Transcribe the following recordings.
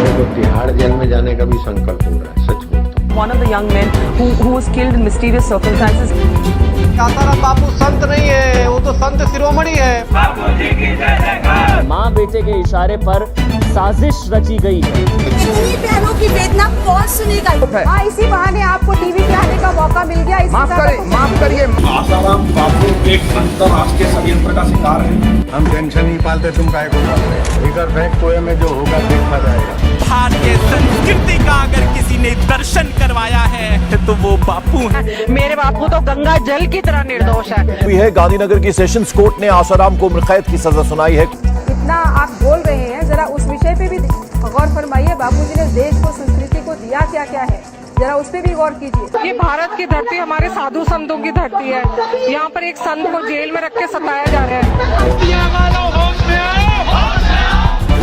मेरे को तिहाड़ जेल में जाने का भी संकल्प हो रहा है, सच बोलता हूँ। One of the young men who was killed in mysterious circumstances. Asaram Bapu संत नहीं है, वो तो संत शिरोमणि है। माँ बेटे के इशारे पर साजिश रची गई है। इतनी प्यारों की वेदना कौन सुनेगा? हाँ, इसी बहाने आपको टीवी पे आने का मौका मिल गया। माफ करिए। आसाराम बापू एक अंतरराष्ट्रीय षड्यंत्र का शिकार है। हम टेंशन नहीं पालते, तुम काहे को पालते? इधर बैंक कोए में जो होगा देखा जाएगा। भारतीय संस्कृति का अगर किसी ने दर्शन करवाया है तो वो बापू है। मेरे बापू तो गंगा जल की तरह निर्दोष है। गांधीनगर की सेशंस कोर्ट ने आसाराम को उम्रकैद की सजा सुनाई है। इतना आप बोल रहे हैं, जरा उस विषय पे भी गौर फरमाइए। बापूजी ने देश को, संस्कृति को दिया क्या क्या है, जरा उस पे भी गौर कीजिए। ये भारत की धरती हमारे साधु संतों की धरती है। यहाँ पर एक संत को जेल में रख के सताया जा रहा है।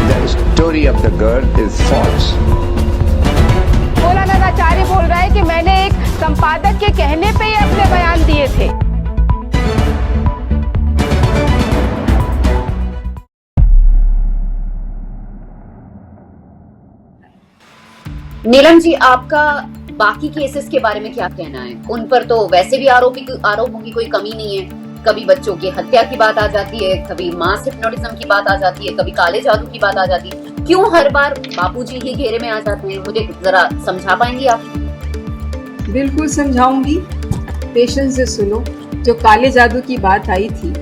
The story of the girl is false. मौलाना आचार्य बोल रहा है कि मैंने एक संपादक के कहने पे ही अपने बयान दिए थे। नीलम जी, आपका बाकी केसेस के बारे में क्या कहना है? उन पर तो वैसे भी आरोपों की कोई कमी नहीं है। कभी बच्चों की हत्या की बात आ जाती है, कभी मास हिप्नोटिज्म की बात आ जाती है, कभी काले जादू की बात आ जाती है। क्यों हर बार बापूजी ही घेरे में आ जाते हैं? मुझे जरा समझा पाएंगी आप? बिल्कुल समझाऊंगी, पेशेंस से सुनो। जो काले जादू की बात आई थी,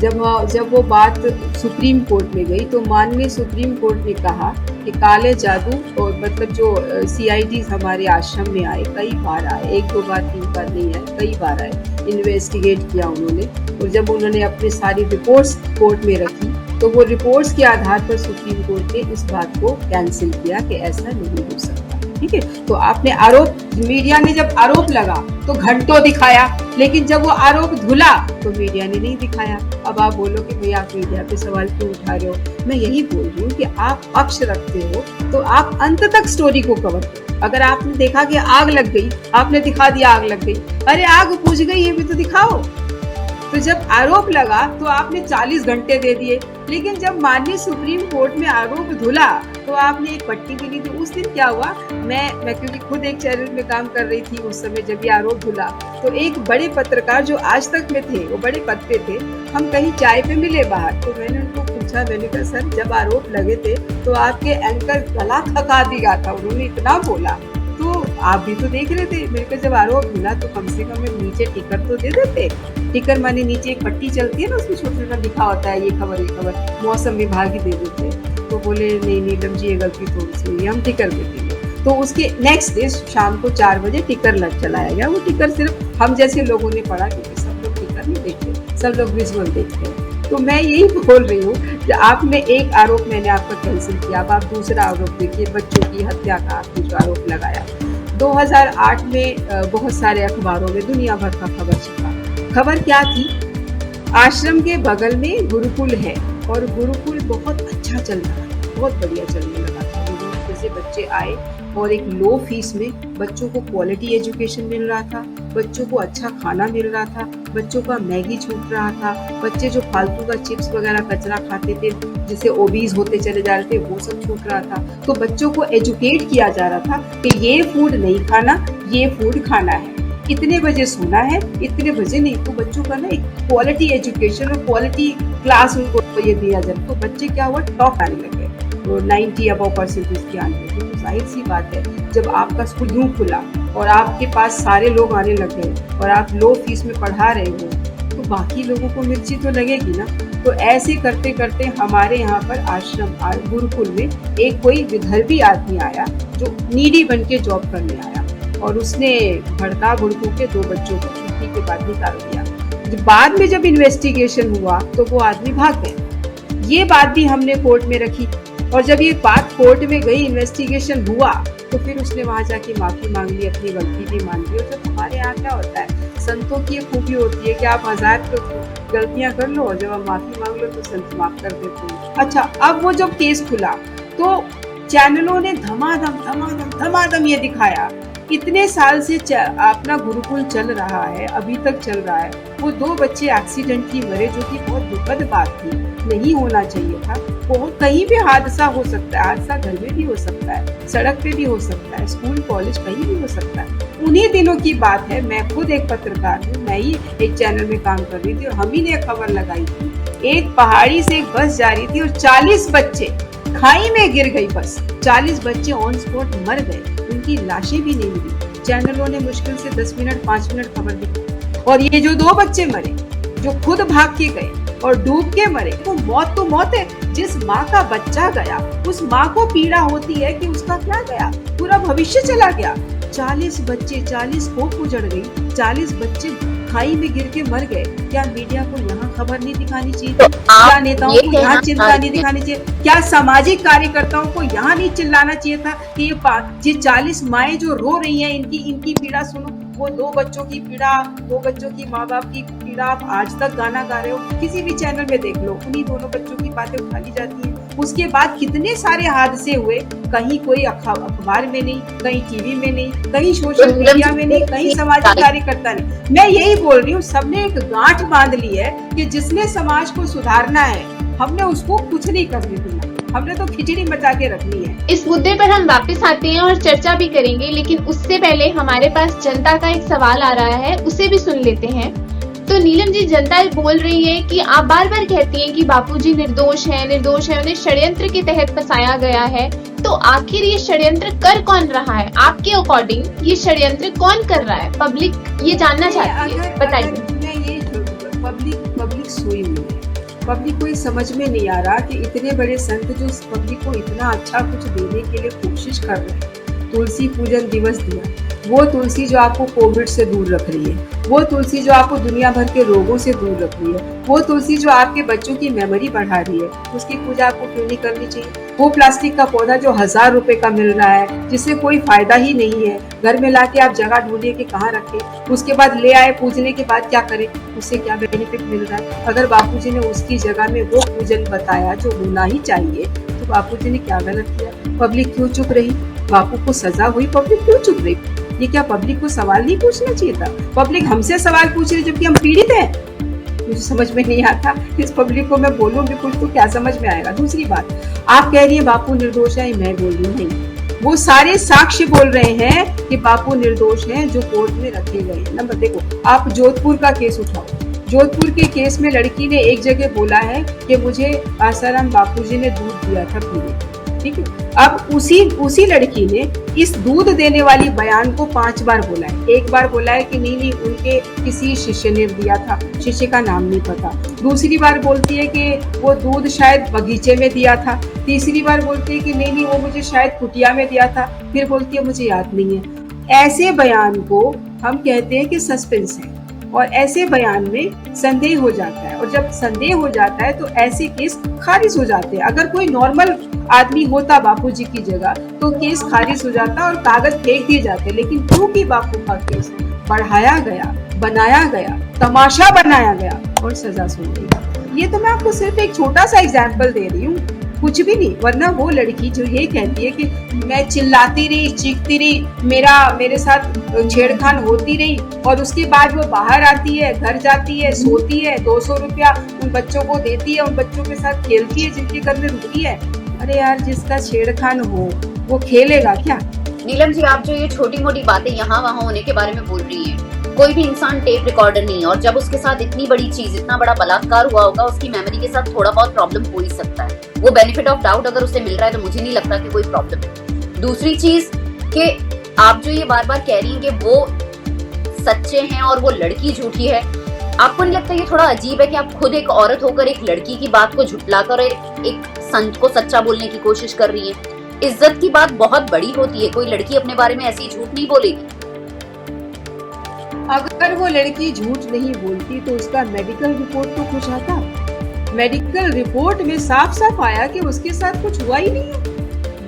जब वो बात सुप्रीम कोर्ट में गई तो माननीय सुप्रीम कोर्ट ने कहा कि काले जादू, और मतलब जो CIDs हमारे आश्रम में आए, कई बार आए, 1-2 बार 3 बार नहीं आए, कई बार आए, इन्वेस्टिगेट किया उन्होंने। और जब उन्होंने अपनी सारी रिपोर्ट्स कोर्ट में रखी तो वो रिपोर्ट्स के आधार पर सुप्रीम कोर्ट ने इस बात को कैंसिल किया कि ऐसा नहीं हो सकता। ठीक है, तो आपने आरोप, मीडिया ने जब आरोप लगा तो घंटों दिखाया, लेकिन जब वो आरोप धुला तो मीडिया ने नहीं दिखाया। अब आप बोलो कि भैया आप मीडिया पे सवाल क्यों उठा रहे हो? मैं यही बोल रही हूँ कि आप पक्ष रखते हो तो आप अंत तक स्टोरी को कवर करो। अगर आपने देखा कि आग लग गई, आपने दिखा दिया आग लग गई, अरे आग बुझ गई ये भी तो दिखाओ। तो जब आरोप लगा तो आपने 40 घंटे दे दिए, लेकिन जब माननीय सुप्रीम कोर्ट में आरोप धुला तो आपने एक पट्टी भी नहीं दी। उस दिन क्या हुआ, मैं क्योंकि खुद एक चैनल में काम कर रही थी उस समय जब ये आरोप धुला, तो एक बड़े पत्रकार जो आज तक में थे, वो बड़े पद पे थे, हम कहीं चाय पे मिले बाहर, तो मैंने उनको पूछा, मैंने कहा सर जब आरोप लगे थे तो आपके एंकर गला थका दिया था, उन्होंने इतना बोला, तो आप भी तो देख रहे थे। मेरे को जब आरोप मिला तो कम से कम नीचे टिकर तो दे देते। टिकर माने नीचे एक पट्टी चलती है ना, उसमें छोटा छोटा लिखा होता है ये खबर, मौसम विभाग ही दे देते। तो बोले नहीं नीलम जी ये गलती थोड़ी सी हुई, हम टिकर दे देंगे। तो उसके नेक्स्ट डे शाम को 4 बजे टिकर चलाया गया। वो टिकर सिर्फ हम जैसे लोगों ने पढ़ा, क्योंकि सब लोग टिकर नहीं देखते, सब लोग विजुअल देखते हैं। तो मैं यही बोल रही हूँ कि आपने एक आरोप मैंने आपका कैंसिल किया, अब आप दूसरा आरोप देखिए, बच्चों की हत्या का आपने जो आरोप लगाया। 2008 में बहुत सारे अखबारों में दुनिया भर का खबर छपा। खबर क्या थी, आश्रम के बगल में गुरुकुल है और गुरुकुल बहुत अच्छा चल रहा है, बहुत बढ़िया चलने लगा था। जैसे बच्चे आए और एक लो फीस में बच्चों को क्वालिटी एजुकेशन मिल रहा था, बच्चों को अच्छा खाना मिल रहा था, बच्चों का मैगी छूट रहा था, बच्चे जो फालतू का चिप्स वगैरह कचरा खाते थे जिससे ओबीज होते चले जा रहे थे वो सब छूट रहा था। तो बच्चों को एजुकेट किया जा रहा था कि ये फूड नहीं खाना, ये फूड खाना है, इतने बजे सोना है, इतने बजे नहीं। तो बच्चों का ना एक क्वालिटी एजुकेशन और क्वालिटी क्लास उनको ये दिया जाए, तो बच्चे क्या हुआ, टॉप आने लगे, तो 90 अबव% की आने लगे। तो जाहिर सी बात है, जब आपका स्कूल यूं खुला और आपके पास सारे लोग आने लग गए और आप लो फीस में पढ़ा रहे हो, तो बाकी लोगों को मिर्ची तो लगेगी ना। तो ऐसे करते करते हमारे यहाँ पर आश्रम गुरुकुल में एक कोई विदर्भी आदमी आया जो नीडी बन के जॉब करने आया, और उसने भड़का भुड़कू के 2 बच्चों को छुट्टी के बाद निकाल दिया। बाद में जब इन्वेस्टिगेशन हुआ तो वो आदमी भाग गए। ये बात भी हमने कोर्ट में रखी, और जब ये बात कोर्ट में गई, इन्वेस्टिगेशन हुआ, तो फिर उसने वहाँ जाके माफी मांग ली, अपनी गलती भी मान ली। और जब हमारे यहाँ क्या होता है, संतों की खूबी होती है कि आप 1000 गलतियां कर लो और जब आप माफी मांग लो तो संत माफ कर देते हैं। अच्छा, अब वो जब केस खुला तो चैनलों ने धमाधम ये दिखाया इतने साल से अपना गुरुकुल चल रहा है, अभी तक चल रहा है। वो 2 बच्चे एक्सीडेंटली मरे, जो कि बहुत दुखद बात थी, नहीं होना चाहिए था। बहुत कहीं भी हादसा हो सकता है, हादसा घर में भी हो सकता है, सड़क पे भी हो सकता है, स्कूल कॉलेज कहीं भी हो सकता है। उन्हीं दिनों की बात है, मैं खुद एक पत्रकार हूँ, मैं ही एक चैनल में काम कर रही थी और हम ही ने खबर लगाई थी। एक पहाड़ी से एक बस जा रही थी और 40 बच्चे खाई में गिर गई बस। 40 बच्चे ऑन स्पॉट मर गए, उनकी लाशें भी नहीं मिली। चैनलों ने मुश्किल से 10 मिनट 5 मिनट खबर दी। और ये जो 2 बच्चे मरे, जो खुद भाग के गए और डूब के मरे, तो मौत है। जिस माँ का बच्चा गया, उस माँ को पीड़ा होती है कि उसका क्या गया, पूरा भविष्य चला गया। 40 बच्चे, 40 होप उजड़ गई, 40 बच्चे खाई में गिर के मर गए। क्या मीडिया को यहाँ खबर नहीं दिखानी चाहिए? क्या नेताओं को यहाँ चिंता नहीं दिखानी चाहिए? क्या सामाजिक कार्यकर्ताओं को यहाँ नहीं चिल्लाना चाहिए था कि ये 40 माएं जो रो रही हैं, इनकी पीड़ा सुनो। वो 2 बच्चों की पीड़ा, 2 बच्चों की माँ बाप की पीड़ा आप आज तक गाना गा रहे हो, किसी भी चैनल में देख लो, उन्हीं दोनों बच्चों की बातें उठा ली जाती हैं। उसके बाद कितने सारे हादसे हुए, कहीं कोई अखबार में नहीं, कहीं टीवी में नहीं, कहीं सोशल मीडिया में नहीं, कहीं सामाजिक कार्यकर्ता नहीं। मैं यही बोल रही हूँ, सबने एक गांठ बांध ली है कि जिसने समाज को सुधारना है, हमने उसको कुछ नहीं करने देना, हमने तो खिचड़ी मचा के रखनी है। इस मुद्दे पर हम वापस आते हैं और चर्चा भी करेंगे, लेकिन उससे पहले हमारे पास जनता का एक सवाल आ रहा है, उसे भी सुन लेते हैं। तो नीलम जी, जनता बोल रही है कि आप बार बार कहती हैं कि बापूजी निर्दोष हैं, उन्हें षड्यंत्र के तहत फंसाया गया है। तो आखिर ये षड्यंत्र कर कौन रहा है? आपके अकॉर्डिंग ये षड्यंत्र कौन कर रहा है? पब्लिक ये जानना चाहती है, बताइए। पब्लिक सोई हुई है, पब्लिक को समझ में नहीं आ रहा कि इतने बड़े संत जो पब्लिक को इतना अच्छा कुछ देने के लिए कोशिश कर रहे हैं। तुलसी पूजन दिवस दिया, वो तुलसी जो आपको कोविड से दूर रख रही है, वो तुलसी जो आपको दुनिया भर के रोगों से दूर रख रही है, वो तुलसी जो आपके बच्चों की मेमोरी बढ़ा रही है, उसकी पूजा आपको क्यों नहीं करनी चाहिए? वो प्लास्टिक का पौधा जो 1000 रुपए का मिल रहा है, जिससे कोई फायदा ही नहीं है, घर में लाके आप जगह ढूंढिए कि कहाँ रखें, उसके बाद ले आए, पूजने के बाद क्या करें, उससे क्या बेनिफिट मिल रहा है? अगर बापूजी ने उसकी जगह में वो पूजन बताया जो होना ही चाहिए, तो बापूजी ने क्या गलत किया? पब्लिक क्यों चुप रही? बापू को सजा हुई, पब्लिक क्यों चुप रही? ये क्या पब्लिक को सवाल नहीं पूछना चाहिए था? पब्लिक हमसे सवाल पूछ रही जबकि हम पीड़ित हैं। मुझे समझ में नहीं आता, इस पब्लिक को मैं बोलूंगी कुछ तो क्या समझ में आएगा? दूसरी बात, आप कह रही है बापू निर्दोष है, मैं बोल रही हूँ नहीं, वो सारे साक्ष्य बोल रहे हैं कि बापू निर्दोष हैं जो कोर्ट में रखे गए। नंबर देखो, आप जोधपुर का केस उठाओ, जोधपुर के केस में लड़की ने एक जगह बोला है कि मुझे आसाराम बापूजी ने दूध दिया था पीने, ठीक है। अब उसी लड़की ने इस दूध देने वाली बयान को 5 बार बोला है। एक बार बोला है कि नहीं उनके किसी शिष्य ने दिया था, शिष्य का नाम नहीं पता। दूसरी बार बोलती है कि वो दूध शायद बगीचे में दिया था। तीसरी बार बोलती है कि नहीं वो मुझे शायद कुटिया में दिया था। फिर बोलती है मुझे याद नहीं है। ऐसे बयान को हम कहते हैं कि सस्पेंस है, और ऐसे बयान में संदेह हो जाता है, और जब संदेह हो जाता है तो ऐसे केस खारिज हो जाते हैं। अगर कोई नॉर्मल आदमी होता बापूजी की जगह तो केस खारिज हो जाता और कागज फेंक दिए जाते, लेकिन क्योंकि बापू का केस बढ़ाया गया, बनाया गया, तमाशा बनाया गया और सजा सुन गई। ये तो मैं आपको सिर्फ एक छोटा सा एग्जाम्पल दे रही हूँ, कुछ भी नहीं। वरना वो लड़की जो ये कहती है कि मैं चिल्लाती रही, चीखती रही, मेरे साथ छेड़खान होती रही, और उसके बाद वो बाहर आती है, घर जाती है, सोती है, 200 रुपया उन बच्चों को देती है, उन बच्चों के साथ खेलती है जिनके घर में रुकती है। अरे यार, जिसका छेड़खान हो वो खेलेगा क्या? नीलम जी, आप जो ये छोटी मोटी बातें यहाँ वहाँ होने के बारे में बोल रही हैं, कोई भी इंसान टेप रिकॉर्डर नहीं है, और जब उसके साथ इतनी बड़ी चीज, इतना बड़ा बलात्कार हुआ होगा, उसकी मेमोरी के साथ थोड़ा बहुत प्रॉब्लम हो ही सकता है। वो बेनिफिट ऑफ डाउट अगर उसे मिल रहा है तो मुझे नहीं लगता कि कोई प्रॉब्लम है। दूसरी चीज कि आप जो ये बार बार कह रही हैं कि वो सच्चे हैं और वो लड़की झूठी है, आपको नहीं लगता ये थोड़ा अजीब है कि आप खुद एक औरत होकर एक लड़की की बात को झुटलाकर एक संत को सच्चा बोलने की कोशिश कर रही है? इज्जत की बात बहुत बड़ी होती है, कोई लड़की अपने बारे में ऐसी झूठ नहीं बोलेगी। अगर वो लड़की झूठ नहीं बोलती तो उसका मेडिकल रिपोर्ट तो कुछ आता। मेडिकल रिपोर्ट में साफ साफ आया कि उसके साथ कुछ हुआ ही नहीं है।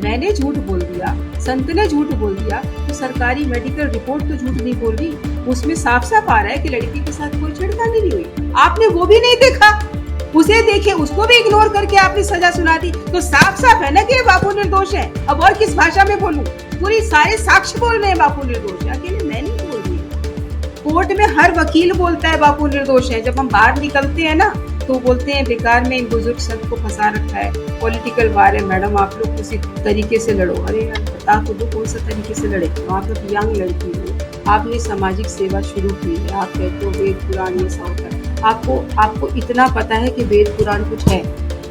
मैंने झूठ बोल दिया, संत ने झूठ बोल दिया, तो सरकारी मेडिकल रिपोर्ट तो झूठ नहीं बोल रही। उसमें साफ साफ आ रहा है कि लड़की के साथ कोई छेड़खानी नहीं हुई। आपने वो भी नहीं देखा, उसे देखे, उसको भी इग्नोर करके आपने सजा सुना दी, तो साफ साफ है ना कि बापू निर्दोष है। अब और किस भाषा में बोलूं? पूरी सारे साक्ष्य बोल रहे हैं बापू निर्दोष है, अकेले मैं नहीं बोल रही। कोर्ट में हर वकील बोलता है बापू निर्दोष है। जब हम बाहर निकलते हैं ना तो बोलते हैं बेकार में इन बुजुर्ग संत को फंसा रखा है, पॉलिटिकल वार है, मैडम आप लोग किसी तरीके से लड़ो। अरे यार बता तो दो कौन सा तरीके से लड़े। आप लोग यंग लड़की हो, आपने सामाजिक सेवा शुरू की है, आप कहते हो वेद पुराण ये सब है। आपको इतना पता है कि वेद पुराण कुछ है,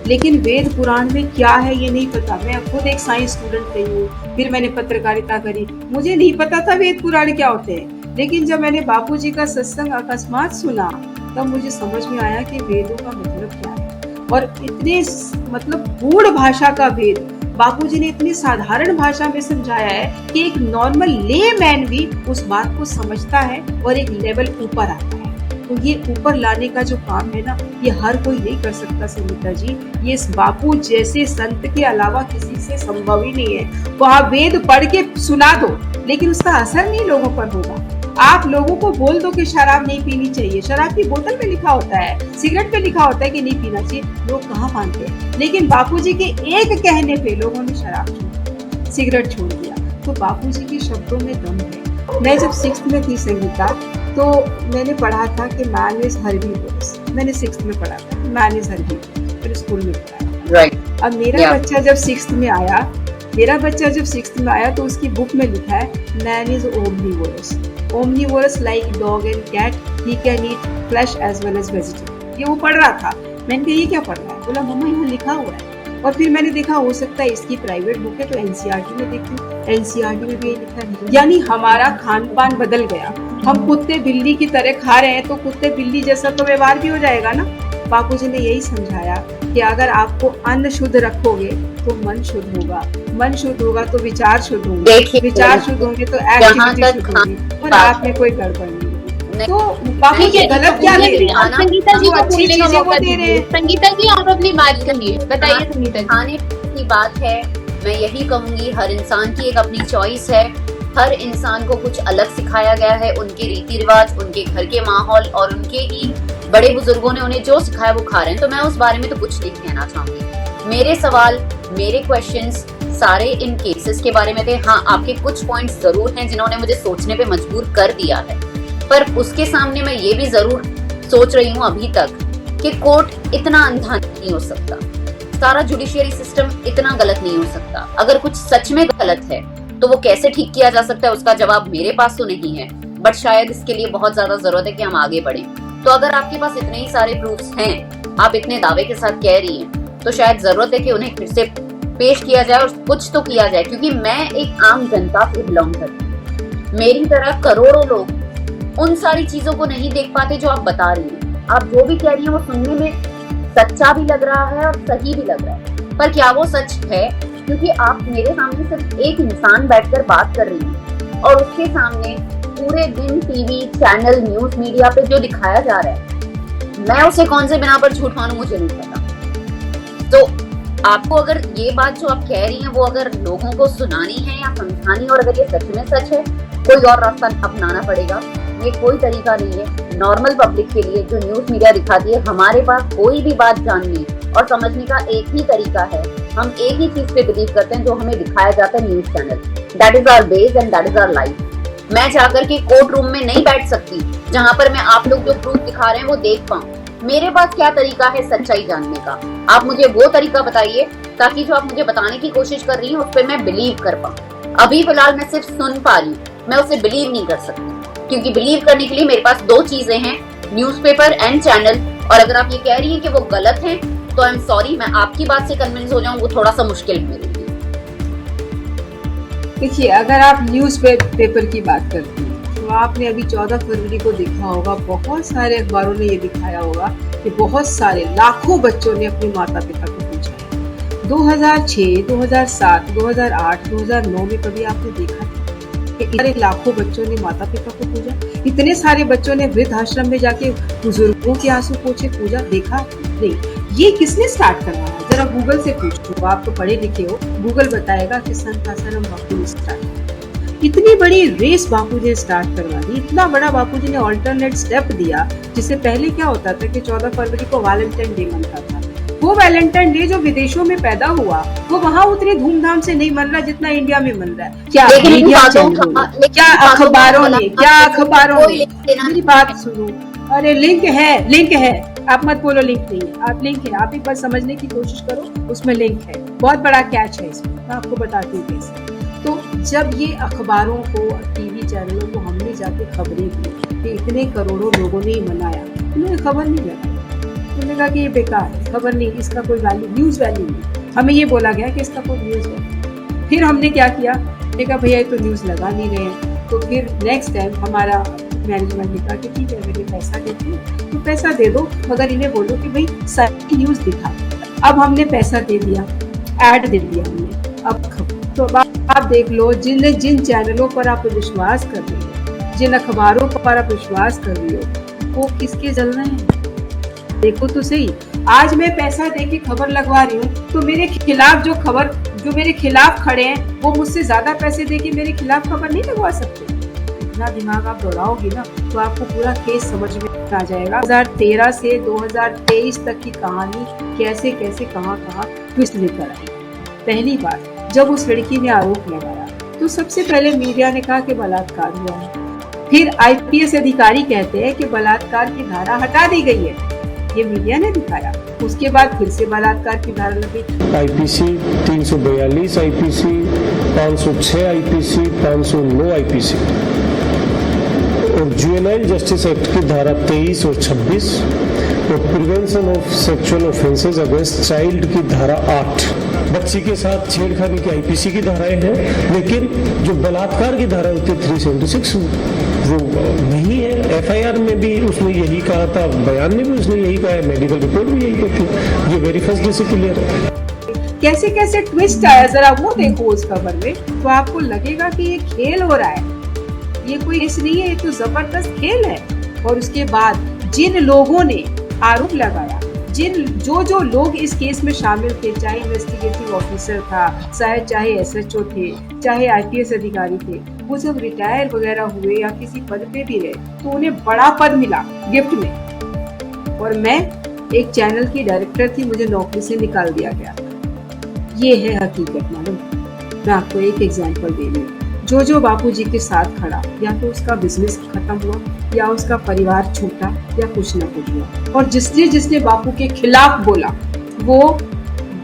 लेकिन वेद पुराण में क्या है ये नहीं पता। मैं खुद एक साइंस स्टूडेंट रही हूँ, फिर मैंने पत्रकारिता करी, मुझे नहीं पता था वेद पुराण क्या होते हैं। लेकिन जब मैंने बापूजी का सत्संग अकस्मात सुना तब मुझे समझ में आया कि वेदों का मतलब क्या है। और इतने मतलब गूढ़ भाषा का वेद बापूजी ने इतनी साधारण भाषा में समझाया है कि एक नॉर्मल ले मैन भी उस बात को समझता है और एक लेवल ऊपर आता है। तो ये ऊपर लाने का जो काम है ना, ये हर कोई नहीं कर सकता संगीता जी। ये इस बापू जैसे संत के अलावा किसी से संभव ही नहीं है। तो आप वेद पढ़ के सुना दो, लेकिन उसका असर नहीं लोगों पर होगा। आप लोगों को बोल दो कि शराब नहीं पीनी चाहिए, शराब की बोतल पे लिखा होता है, सिगरेट पे लिखा होता है कि नहीं पीना चाहिए, लोग कहाँ मानते हैं। लेकिन बापूजी के एक कहने पे लोगों ने शराब छोड़, सिगरेट छोड़ दिया। तो बापूजी के शब्दों में दम है। मैं जब 6th में थी संगीता, तो मैंने पढ़ा था कि मैन इज हर्बीवोरस। मैंने 6th में पढ़ा था मैन इज हर्बीवोरस, मेरे स्कूल में पढ़ा था। अब मेरा बच्चा जब 6th में आया तो उसकी बुक में लिखा है man is omnivorous. Omnivorous like dog and cat, he can eat flesh as well as vegetable. ये वो पढ़ रहा था। मैंने कहा ये क्या पढ़ रहा है? बोला मम्मा यहाँ लिखा हुआ है। और फिर मैंने देखा हो सकता है इसकी प्राइवेट बुक है, तो एनसीईआरटी में देखती हूँ, एनसीईआरटी में भी ये लिखा है। यानी हमारा खान पान बदल गया। हम कुत्ते बिल्ली की तरह खा रहे हैं तो कुत्ते बिल्ली जैसा तो व्यवहार भी हो जाएगा ना। बापूजी ने यही समझाया कि अगर आपको अन्न शुद्ध रखोगे तो मन शुद्ध होगा, मन शुद्ध होगा तो विचार शुद्ध होंगे, विचार शुद्ध होंगे तो एक्टिविटी शुद्ध होगी, और आप में कोई गड़बड़ नहीं। तो बापू जी गलत क्या ले रहे हैं? संगीता जी को अच्छी बोलने का चीजें वो मौका दे रहे दीजिए। हैं। संगीता जी आप अपनी बात करिए, बताइए संगीता जी। खाने की बात है, मैं यही कहूंगी हर इंसान की एक अपनी चॉइस है। हर इंसान को कुछ अलग सिखाया गया है, उनके रीति रिवाज, उनके घर के माहौल और उनके ही बड़े बुजुर्गों ने उन्हें जो सिखाया वो खा रहे हैं। तो मैं उस बारे में तो कुछ नहीं कहना चाहूंगी। मेरे सवाल, मेरे क्वेश्चंस सारे इन केसेस के बारे में थे। हाँ, आपके कुछ पॉइंट्स जरूर हैं जिन्होंने मुझे सोचने पे मजबूर कर दिया है, पर उसके सामने मैं ये भी जरूर सोच रही हूँ अभी तक कि कोर्ट इतना अंधा नहीं हो सकता, सारा जुडिशियरी सिस्टम इतना गलत नहीं हो सकता। अगर कुछ सच में गलत है तो वो कैसे ठीक किया जा सकता है, उसका जवाब मेरे पास तो नहीं है, बट शायद इसके लिए बहुत ज्यादा जरूरत है कि हम आगे बढ़ें। तो अगर आपके पास इतने ही सारे प्रूफ्स हैं, आप इतने दावे के साथ कह रही हैं, तो शायद जरूरत है कि उन्हें फिर से पेश किया जाए और कुछ तो किया जाए। क्योंकि मैं एक आम जनता से बिलोंग करती हूँ, मेरी तरह करोड़ों लोग उन सारी चीजों को नहीं देख पाते जो आप बता रही हैं। आप जो भी कह रही हैं वो सुनने में सच्चा भी लग रहा है और सही भी लग रहा है, पर क्या वो सच है? क्योंकि आप मेरे सामने सिर्फ एक इंसान बैठकर बात कर रही हैं और उसके सामने पूरे दिन टीवी चैनल न्यूज मीडिया पे जो दिखाया जा रहा है, मैं उसे कौन से बिना पर झूठ मानूं, मुझे नहीं पता। तो आपको अगर ये बात जो आप कह रही हैं वो अगर लोगों को सुनानी है या समझानी, और अगर ये सच में सच है, कोई और रास्ता अपनाना पड़ेगा। ये कोई तरीका नहीं है नॉर्मल पब्लिक के लिए जो न्यूज मीडिया दिखाती है। हमारे पास कोई भी बात जानने और समझने का एक ही तरीका है, हम एक ही चीज पे बिलीव करते हैं जो हमें दिखाया जाता है news channel. That is our base and that is our life. मैं जाकर के कोर्ट रूम में नहीं बैठ सकती जहां पर मैं आप लोग जो प्रूफ दिखा रहे हैं वो देख पाऊं। मेरे पास क्या तरीका है सच्चाई जानने का? आप मुझे वो तरीका बताइए ताकि जो आप मुझे बताने की कोशिश कर रही हैं उस पर मैं बिलीव कर पाऊं। अभी फिलहाल मैं सिर्फ सुन पा रही हूँ, मैं उसे बिलीव नहीं कर सकती, क्योंकि बिलीव करने के लिए मेरे पास दो चीजें हैं, न्यूज़पेपर एंड चैनल। और अगर आप ये कह रही हैं कि वो गलत है तो आई एम सॉरी, मैं आपकी बात से कन्विंस हो जाऊं वो थोड़ा सा मुश्किल है मेरे लिए। देखिए, अगर आप न्यूज़ पेपर की बात करती हैं तो आपने अभी 14 फरवरी को देखा होगा, बहुत सारे अखबारों ने ये दिखाया होगा कि बहुत सारे लाखों बच्चों ने अपने माता पिता को पूछा है। 2006, 2007, 2008, 2009 में कभी आपने देखा कि इतने लाखों बच्चों ने माता पिता को पूजा? इतने सारे बच्चों ने वृद्ध आश्रम में जाके बुजुर्गों के आंसू पोंछे पूजा? देखा नहीं। ये किसने स्टार्ट करवाया? जरा गूगल से पूछो, आप तो पढ़े लिखे हो, गूगल बताएगा कि संत आसाराम बापू ने स्टार्ट किया। इतनी बड़ी रेस बापू ने स्टार्ट करवा दी, इतना बड़ा बापू जी ने ऑल्टरनेट स्टेप दिया। जिससे पहले क्या होता था कि 14 फरवरी को वैलेंटाइन डे मनता था, वो वैलेंटाइन डे जो विदेशों में पैदा हुआ वो वहाँ उतनी धूमधाम से नहीं मन रहा जितना इंडिया में मन रहा है। क्या मीडिया चैनलों ने, क्या अखबारों ने, मेरी बात सुनो। अरे लिंक है, आप मत बोलो लिंक नहीं है, आप लिंक है, आप एक बार समझने की कोशिश करो, उसमें लिंक है, बहुत बड़ा कैच है इसमें, मैं आपको बताती हूँ कैसे। तो जब ये अखबारों को, टीवी चैनलों को हमने जाके खबरें दी कि इतने करोड़ों लोगों ने मनाया, उन्होंने खबर नहीं लगाई, उन्होंने कहा कि ये बेकार है, खबर नहीं, इसका कोई वैल्यू, न्यूज वैल्यू नहीं। हमें ये बोला गया कि इसका कोई न्यूज वैल्यू। फिर हमने क्या किया, देखा भैया ये तो न्यूज लगा नहीं रहे हैं, तो फिर नेक्स्ट टाइम हमारा मैनेजमेंट ने कहा कि ठीक है अगर ये पैसा देते हैं तो पैसा दे दो, मगर इन्हें बोलो कि भाई सारी न्यूज दिखा। अब हमने पैसा दे दिया, ऐड दे दिया हमने। अब तो आप देख लो, जिन चैनलों पर आप विश्वास कर रही हो, जिन अखबारों पर आप विश्वास कर रही हो, वो किसके जल रहे हैं? देखो तो सही, आज मैं पैसा दे के खबर लगवा रही हूँ तो मेरे खिलाफ जो मेरे खिलाफ खड़े हैं वो मुझसे ज्यादा पैसे दे के मेरे खिलाफ खबर नहीं लगवा सकते। इतना दिमाग आप दौड़ाओगी ना तो आपको पूरा केस समझ में आ जाएगा। 2013 से 2023 तक की कहानी कैसे कैसे कहाँ ट्विस्ट लेकर आई। पहली बार जब उस लड़की ने आरोप लगाया तो सबसे पहले मीडिया ने कहा कि बलात्कार हुआ है, फिर आईपीएस अधिकारी कहते हैं कि बलात्कार की धारा हटा दी गई है, ये मीडिया ने दिखाया। उसके बाद फिर से बलात्कार की धारा लगी, आईपीसी 342, आईपीसी 506, आईपीसी 509 आईपीसी और जुवेनाइल जस्टिस एक्ट की धारा 23 और 26 और prevention of sexual offences against child की धारा 8। बच्ची के साथ छेड़खानी की आईपीसी की धाराएं हैं, लेकिन जो बलात्कार की धारा होती है 376 वो नहीं है। एफआईआर में भी उसने यही कहा था, बयान में भी उसने यही कहा है, मेडिकल रिपोर्ट भी यही कहती है, ये वेरी फर्स्ट डे से क्लियर है। कैसे कैसे ट्विस्ट आया जरा वो देखो उस खबर में, तो आपको लगेगा कि ये खेल हो रहा है, ये कोई रेस नहीं है, ये तो जबरदस्त खेल है। और उसके बाद जिन लोगों ने आरोप लगाया, जो लोग इस केस में शामिल थे, चाहे इन्वेस्टिगेटिव ऑफिसर था, चाहे एसएचओ थे, चाहे आईपीएस अधिकारी थे, वो जब रिटायर वगैरह हुए या किसी पद पे भी रहे तो उन्हें बड़ा पद मिला गिफ्ट में। और मैं एक चैनल की डायरेक्टर थी, मुझे नौकरी से निकाल दिया गया। ये है हकीकत मालूम। मैं आपको एक एग्जांपल दे रही हूँ। जो बापूजी के साथ खड़ा, या तो उसका बिजनेस खत्म हुआ, या उसका परिवार छूटा, या कुछ ना कुछ हुआ। और जिसने बापू के खिलाफ बोला वो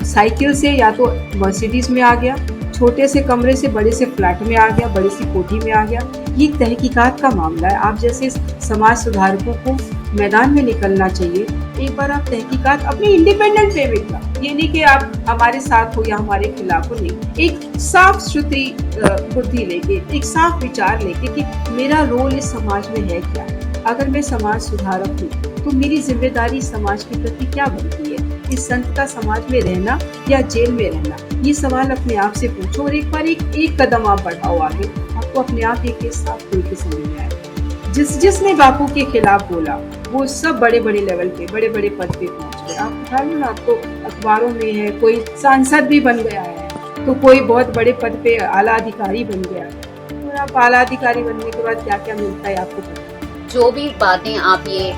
साइकिल से या तो मर्सिडीज में आ गया, छोटे से कमरे से बड़े से फ्लैट में आ गया, बड़ी सी कोठी में आ गया। ये तहकीकात का मामला है। आप जैसे समाज सुधारकों को मैदान में निकलना चाहिए। एक बार आप तहकीकात अपनी इंडिपेंडेंट वे में, ये नहीं कि आप हमारे साथ हो या हमारे खिलाफ हो, नहीं, एक साफ सुथरी बुद्धि लेके, एक साफ विचार लेके कि मेरा रोल इस समाज में है क्या। अगर मैं समाज सुधारक हूँ तो मेरी जिम्मेदारी समाज के प्रति क्या बनती है? इस संत का समाज में रहना या जेल में रहना, ये सवाल अपने आप से पूछो और एक बार एक कदम आप बढ़ाओ आगे, आपको अपने आप एक साफ खुल के समझ में आएगा। जिसने बापू के खिलाफ बोला वो सब बड़े बड़े लेवल पे, बड़े बड़े पद पे पहुंच गए। आप उठा लो ना, आपको अखबारों में है, कोई सांसद भी बन गया है, तो कोई बहुत बड़े पद पे आला अधिकारी बन गया है। और आप आला अधिकारी बनने के बाद क्या क्या मिलता है आपको पता है। जो भी बातें आप ये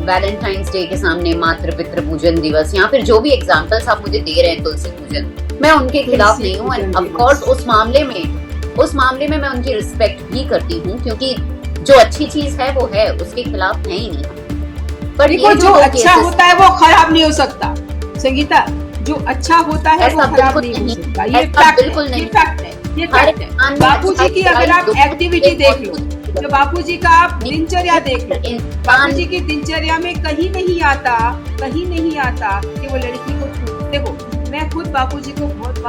वैलेंटाइंस डे के सामने मातृ पितृ पूजन दिवस या फिर जो भी एग्जांपल्स आप मुझे दे रहे हैं तुलसी पूजन, मैं उनके खिलाफ नहीं हूँ। एंड ऑफ कोर्स उस मामले में मैं उनकी रिस्पेक्ट भी करती हूँ, क्योंकि जो अच्छी चीज है वो है, उसके खिलाफ है ही नहीं। पर ये जो अच्छा होता है वो खराब नहीं हो सकता संगीता, जो अच्छा होता है वो खराब नहीं हो सकता। ये बिल्कुल नहीं, ये फैक्ट है। बापूजी की अगर आप एक्टिविटी देख लो, तो बापूजी का आप दिनचर्या देख लो, बापूजी की दिनचर्या में कहीं नहीं आता कि वो लड़की को देखो। मैं खुद बापूजी को बहुत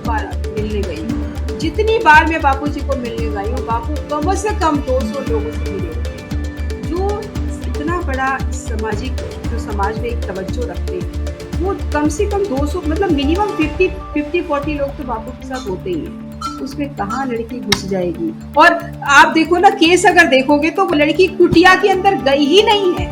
बार मिलने गई। जितनी बार मैं बापूजी को मिलने गई हूँ, बापू कम से कम 200 लोगों से मिले होंगे, जो इतना बड़ा सामाजिक, जो समाज में एक तवज्जो रखते हैं, वो कम से कम 200 मतलब मिनिमम 50-40 लोग तो बापू के साथ होते ही हैं। उसमें कहाँ लड़की घुस जाएगी? और आप देखो ना, केस अगर देखोगे तो वो लड़की कुटिया के अंदर गई ही नहीं है।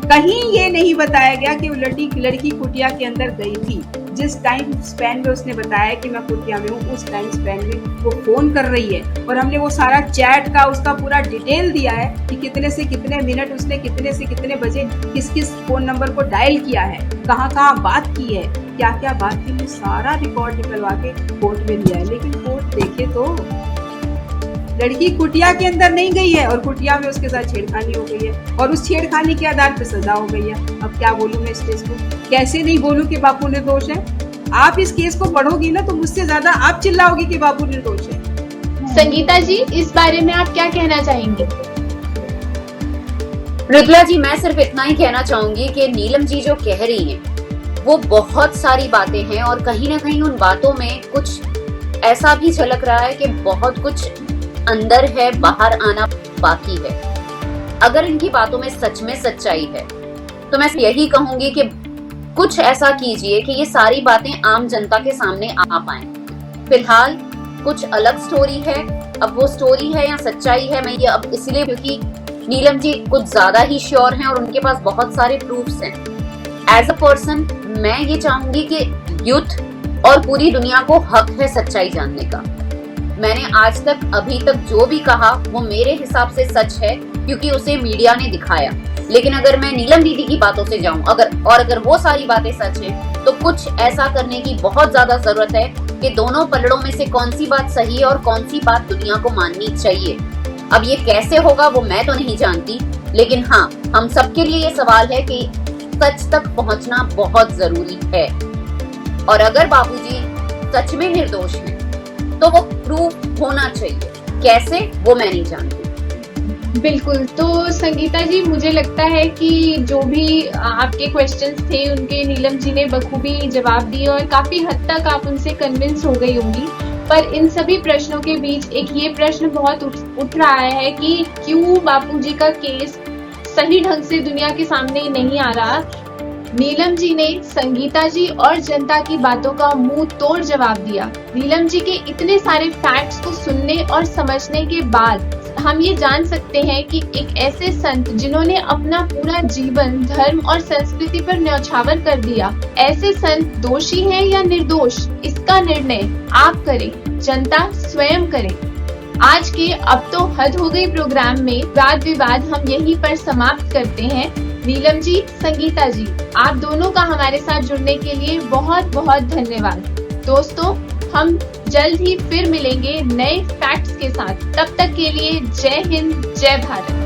कहीं ये नहीं बताया गया कि वो लड़की कुटिया के अंदर गई थी। जिस टाइम स्पैन में उसने बताया कि मैं कुटिया में हूँ, उस टाइम स्पैन में वो फोन कर रही है और हमने वो सारा चैट का उसका पूरा डिटेल दिया है कि कितने से कितने मिनट उसने कितने से कितने बजे किस किस फोन नंबर को डायल किया है, कहाँ कहाँ बात की है, क्या क्या बात की, वो सारा रिकॉर्ड निकलवा के कोर्ट में लिया है। लेकिन कोर्ट देखे तो लड़की कुटिया के अंदर नहीं गई है और कुटिया में उसके साथ छेड़खानी हो गई है और उस छेड़खानी के आधार पर सजा हो गई है। अब क्या बोलूं मैं इस केस को, कैसे नहीं बोलूं कि बापू निर्दोष है। आप इस केस को पढ़ोगी ना तो मुझसे ज्यादा आप चिल्लाओगी कि बापू निर्दोष है। संगीता जी, इस बारे में आप क्या कहना चाहेंगे? मृदुला जी, मैं सिर्फ इतना ही कहना चाहूंगी कि नीलम जी जो कह रही हैं वो बहुत सारी बातें हैं और कहीं ना कहीं उन बातों में कुछ ऐसा भी झलक रहा है कि बहुत कुछ अंदर है, बाहर आना बाकी है। अगर इनकी बातों में सच में सच्चाई है तो मैं यही कहूंगी कि कुछ ऐसा कीजिए कि ये सारी बातें आम जनता के सामने आ पाएं। फिलहाल कुछ अलग स्टोरी है, अब वो स्टोरी है या सच्चाई है, मैं ये अब इसलिए क्योंकि नीलम जी कुछ ज्यादा ही श्योर हैं और उनके पास बहुत सारे प्रूफ्स हैं। एज अ पर्सन मैं ये चाहूंगी कि यूथ और पूरी दुनिया को हक है सच्चाई जानने का। मैंने आज तक अभी तक जो भी कहा वो मेरे हिसाब से सच है क्योंकि उसे मीडिया ने दिखाया। लेकिन अगर मैं नीलम दीदी की बातों से जाऊं अगर वो सारी बातें सच हैं तो कुछ ऐसा करने की बहुत ज्यादा जरूरत है कि दोनों पलड़ों में से कौन सी बात सही है और कौन सी बात दुनिया को माननी चाहिए। अब ये कैसे होगा वो मैं तो नहीं जानती, लेकिन हाँ, हम सबके लिए ये सवाल है कि सच तक पहुंचना बहुत जरूरी है। और अगर बाबूजी सच में निर्दोष हैं तो वो प्रूफ होना चाहिए, कैसे वो मैं नहीं जानती। बिल्कुल, तो संगीता जी मुझे लगता है कि जो भी आपके क्वेश्चंस थे उनके नीलम जी ने बखूबी जवाब दिए और काफी हद तक आप उनसे कन्विंस हो गई होंगी। पर इन सभी प्रश्नों के बीच एक ये प्रश्न बहुत उठ रहा है कि क्यों बापूजी का केस सही ढंग से दुनिया के सामने नहीं आ रहा। नीलम जी ने संगीता जी और जनता की बातों का मुंह तोड़ जवाब दिया। नीलम जी के इतने सारे फैक्ट्स को सुनने और समझने के बाद हम ये जान सकते हैं कि एक ऐसे संत जिन्होंने अपना पूरा जीवन धर्म और संस्कृति पर न्यौछावर कर दिया, ऐसे संत दोषी हैं या निर्दोष, इसका निर्णय आप करें, जनता स्वयं करे। आज के अब तो हद हो गई प्रोग्राम में वाद विवाद हम यहीं पर समाप्त करते हैं। नीलम जी, संगीता जी, आप दोनों का हमारे साथ जुड़ने के लिए बहुत बहुत धन्यवाद। दोस्तों, हम जल्द ही फिर मिलेंगे नए फैक्ट्स के साथ। तब तक के लिए जय हिंद, जय भारत।